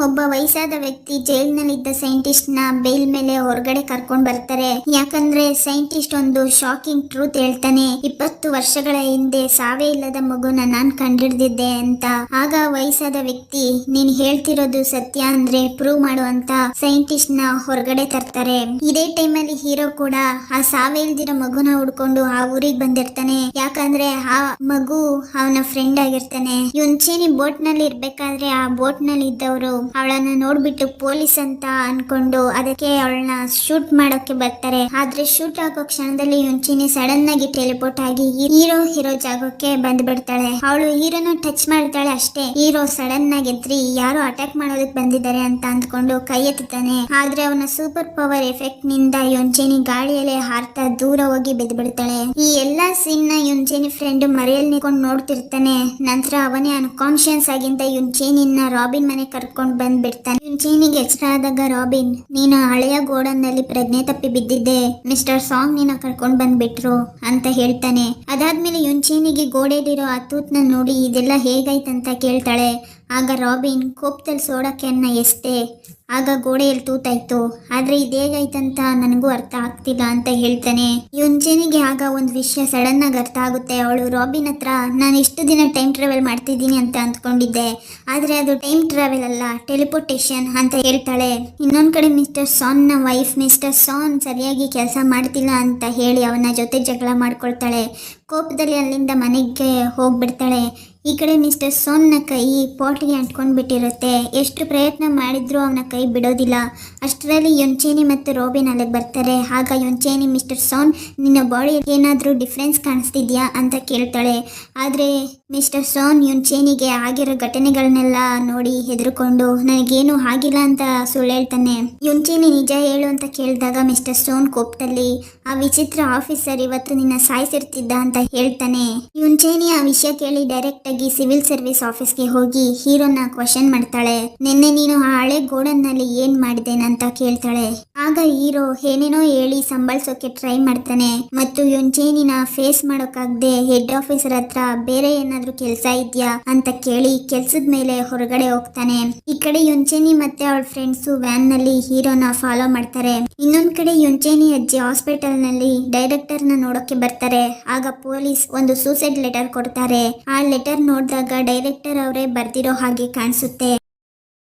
ಒಬ್ಬ ವಯಸ್ಸಾದ ವ್ಯಕ್ತಿ ಜೈಲಿನಲ್ಲಿದ್ದ ಸೈಂಟಿಸ್ಟ್ ನ ಬೇಲ್ ಮೇಲೆ ಹೊರಗಡೆ ಕರ್ಕೊಂಡ್ ಬರ್ತಾರೆ. ಯಾಕಂದ್ರೆ ಸೈಂಟಿಸ್ಟ್ ಒಂದು ಶಾಕಿಂಗ್ ಟ್ರೂತ್ ಹೇಳ್ತಾನೆ, 20 ವರ್ಷಗಳ ಹಿಂದೆ ಸಾವೇ ಇಲ್ಲದ ಮಗುನ ನಾನ್ ಕಂಡಿಡ್ದಿದ್ದೆ ಅಂತ. ಆಗ ವಯಸ್ಸಾದ ವ್ಯಕ್ತಿ, ನೀನ್ ಹೇಳ್ತಿರೋದು ಸತ್ಯ ಅಂದ್ರೆ ಪ್ರೂವ್ ಮಾಡು ಅಂತ ಸೈಂಟಿಸ್ಟ್ ನ ಹೊರಗಡೆ ತರ್ತಾರೆ. ಇದೇ ಟೈಮ್ ಅಲ್ಲಿ ಹೀರೋ ಕೂಡ ಆ ಸಾವೇ ಇಲ್ದಿರೋ ಮಗುನ ಹುಡ್ಕೊಂಡು ಆ ಊರಿಗೆ ಬಂದಿರ್ತಾನೆ. ಯಾಕಂದ್ರೆ ಆ ಮಗು ಅವನ ಫ್ರೆಂಡ್ ಆಗಿರ್ತಾನೆ. ಯುಂಚೇನಿ ಬೋಟ್ ನಲ್ಲಿ ಇರ್ಬೇಕಾದ್ರೆ ಆ ಬೋಟ್ ನಲ್ಲಿ ಇದ್ದವರು ಅವಳನ್ನ ನೋಡ್ಬಿಟ್ಟು ಪೊಲೀಸ್ ಅಂತ ಅನ್ಕೊಂಡು ಅದಕ್ಕೆ ಅವಳನ್ನ ಶೂಟ್ ಮಾಡೋಕೆ ಬರ್ತಾರೆ. ಆದ್ರೆ ಶೂಟ್ ಆಗೋ ಕ್ಷಣದಲ್ಲಿ ಯುಂಚಿನಿ ಸಡನ್ ಆಗಿ ಟೆಲಿಪೋರ್ಟ್ ಆಗಿ ಹೀರೋ ಜಾಗಕ್ಕೆ ಬಂದ್ಬಿಡ್ತಾಳೆ. ಅವಳು ಹೀರೋನ ಟಚ್ ಮಾಡ್ತಾಳೆ ಅಷ್ಟೇ. ಹೀರೋ ಸಡನ್ ಆಗಿ ಎದ್ರಿ ಯಾರೋ ಅಟ್ಯಾಕ್ ಮಾಡೋದಕ್ಕೆ ಬಂದಿದ್ದಾರೆ ಅಂತ ಅಂದ್ಕೊಂಡು ಕೈ ಎತ್ತಾನೆ. ಆದ್ರೆ ಅವನ ಸೂಪರ್ ಪವರ್ ಎಫೆಕ್ಟ್ ನಿಂದ ಯುಂಚೇನಿ ಗಾಳಿಯಲ್ಲೇ ಹಾರ್ತಾ ದೂರ ಹೋಗಿ ಬಿದ್ದ್ಬಿಡ್ತಾಳೆ. ಈ ಎಲ್ಲಾ ಸೀನ್ ನ ಯುಂಚೇನಿ ಫ್ರೆಂಡ್ ಮರೆಯಲ್ಲಿ ನಿಂತ್ಕೊಂಡು ನೋಡ್ತಿರ್ತಾನೆ. ನಂತರ ಅವನೇ ಅನ್ಕಾನ್ಶಿಯಸ್ ಆಗಿಂದ ಯುಂಚೇನಿನ ರಾಬಿನ್ ಮನೆ ಕರ್ಕೊಂಡ್ ಬಂದ್ಬಿಡ್ತಾನೆ. ಯುಂಚೇನಿಗೆ ಎಚ್ಚರ ಆದಾಗ ರಾಬಿನ್, ನೀನು ಹಳೆಯ ಗೋಡನ್ನಲ್ಲಿ ಪ್ರಜ್ಞೆ ತಪ್ಪಿ ಬಿದ್ದಿದ್ದೆ, ಮಿಸ್ಟರ್ ಸಾಂಗ್ ನೀನ ಕರ್ಕೊಂಡ್ ಬಂದ್ಬಿಟ್ರು ಅಂತ ಹೇಳ್ತಾನೆ. ಅದಾದ್ಮೇಲೆ ಯುಂಚೇನಿಗೆ ಗೋಡೆಯಲ್ಲಿರೋ ಆ ತೂತ್ನ ನೋಡಿ ಇದೆಲ್ಲ ಹೇಗಾಯ್ತಂತ ಕೇಳ್ತಾಳೆ. ಆಗ ರಾಬಿನ್ ಕೋಪದಲ್ಲಿ ಸೋಡಾ ಕ್ಯಾನ್ನ ಎಷ್ಟೇ, ಆಗ ಗೋಡೆಯಲ್ಲಿ ತೂತಾಯ್ತು, ಆದ್ರೆ ಇದೇಗಾಯ್ತಂತ ನನಗೂ ಅರ್ಥ ಆಗ್ತಿಲ್ಲ ಅಂತ ಹೇಳ್ತಾನೆ. ಯುಂಚೇನಿಗೆ ಆಗ ಒಂದು ವಿಷಯ ಸಡನ್ ಆಗಿ ಅರ್ಥ ಆಗುತ್ತೆ. ಅವಳು ರಾಬಿನ್ ಹತ್ರ, ನಾನು ಇಷ್ಟು ದಿನ ಟೈಮ್ ಟ್ರಾವೆಲ್ ಮಾಡ್ತಿದ್ದೀನಿ ಅಂತ ಅಂದ್ಕೊಂಡಿದ್ದೆ, ಆದ್ರೆ ಅದು ಟೈಮ್ ಟ್ರಾವೆಲ್ ಅಲ್ಲ, ಟೆಲಿಪೋರ್ಟೇಷನ್ ಅಂತ ಹೇಳ್ತಾಳೆ. ಇನ್ನೊಂದ್ ಕಡೆ ಮಿಸ್ಟರ್ ಸಾನ್ ನ ವೈಫ್ ಮಿಸ್ಟರ್ ಸಾನ್ ಸರಿಯಾಗಿ ಕೆಲಸ ಮಾಡ್ತಿಲ್ಲ ಅಂತ ಹೇಳಿ ಅವನ ಜೊತೆ ಜಗಳ ಮಾಡ್ಕೊಳ್ತಾಳೆ. ಕೋಪದಲ್ಲಿ ಅಲ್ಲಿಂದ ಮನೆಗೆ ಹೋಗ್ಬಿಡ್ತಾಳೆ. ಈ ಕಡೆ ಮಿಸ್ಟರ್ ಸೋನ್ ನ ಕೈ ಪಾಟ್ಗೆ ಅಂಟ್ಕೊಂಡ್ಬಿಟ್ಟಿರುತ್ತೆ. ಎಷ್ಟು ಪ್ರಯತ್ನ ಮಾಡಿದ್ರು ಅವನ ಕೈ ಬಿಡೋದಿಲ್ಲ. ಅಷ್ಟರಲ್ಲಿ ಯುಂಚೇನಿ ಮತ್ತು ರಾಬಿನ್ ಅಲ್ಲಿಗೆ ಬರ್ತಾರೆ. ಆಗ ಯುಂಚೇನಿ, ಮಿಸ್ಟರ್ ಸೋನ್ ನಿನ್ನ ಬಾಡಿ ಏನಾದರೂ ಡಿಫ್ರೆನ್ಸ್ ಕಾಣಿಸ್ತಿದ್ಯಾ ಅಂತ ಕೇಳ್ತಾಳೆ. ಆದರೆ ಮಿಸ್ಟರ್ ಸೋನ್ ಯುಂಚೇನಿಗೆ ಆಗಿರೋ ಘಟನೆಗಳನ್ನೆಲ್ಲ ನೋಡಿ ಹೆದರ್ಕೊಂಡು ನನಗೇನು ಆಗಿಲ್ಲ ಅಂತ ಸುಳ್ಳು ಹೇಳ್ತಾನೆ. ಯುಂಚೇನಿ ನಿಜ ಹೇಳು ಅಂತ ಕೇಳಿದಾಗ ಮಿಸ್ಟರ್ ಸೋನ್ ಕೋಪದಲ್ಲಿ, ಆ ವಿಚಿತ್ರ ಆಫೀಸರ್ ಇವತ್ತು ನಿನ್ನ ಸಾಯಿಸಿರ್ತಿದ್ದ ಅಂತ ಹೇಳ್ತಾನೆ. ಯುಂಚೇನಿ ಆ ವಿಷಯ ಕೇಳಿ ಡೈರೆಕ್ಟ್ ಆಗಿ ಸಿವಿಲ್ ಸರ್ವಿಸ್ ಆಫೀಸ್ಗೆ ಹೋಗಿ ಹೀರೋನ ಕ್ವಶನ್ ಮಾಡ್ತಾಳೆ. ನಿನ್ನೆ ನೀನು ಆ ಹಳೆ ಗೋಡನ್ನಲ್ಲಿ ಏನ್ ಮಾಡಿದೇನೆ ಅಂತ ಕೇಳ್ತಾಳೆ. ಆಗ ಹೀರೋ ಏನೇನೋ ಹೇಳಿ ಸಂಭಾಳಿಸೋಕೆ ಟ್ರೈ ಮಾಡ್ತಾನೆ ಮತ್ತು ಯುಂಚೇನಿನ ಫೇಸ್ ಮಾಡೋಕ್ಕಾಗದೆ ಹೆಡ್ ಆಫೀಸರ್ ಹತ್ರ ಬೇರೆ ಏನಾದ್ರೂ ಕೆಲಸ ಇದೆಯಾ ಅಂತ ಕೇಳಿ ಕೆಲ್ಸದ ಮೇಲೆ ಹೊರಗಡೆ ಹೋಗ್ತಾನೆ. ಈ ಕಡೆ ಯುಂಚೇನಿ ಮತ್ತೆ ಅವಳ ಫ್ರೆಂಡ್ಸ್ ವ್ಯಾನ್ ನಲ್ಲಿ ಹೀರೋನ ಫಾಲೋ ಮಾಡ್ತಾರೆ. ಇನ್ನೊಂದ್ ಕಡೆ ಯುಂಚೇನಿ ಅಜ್ಜಿ ಹಾಸ್ಪಿಟಲ್ ನಲ್ಲಿ ಡೈರೆಕ್ಟರ್ ನ ನೋಡೋಕೆ ಬರ್ತಾರೆ. ಆಗ ಪೊಲೀಸ್ ಒಂದು ಸೂಸೈಡ್ ಲೆಟರ್ ಕೊಡ್ತಾರೆ. ಆ ಲೆಟರ್ ನೋಡಿದಾಗ ಡೈರೆಕ್ಟರ್ ಅವರೇ ಬರ್ದಿರೋ ಹಾಗೆ ಕಾಣಿಸುತ್ತೆ.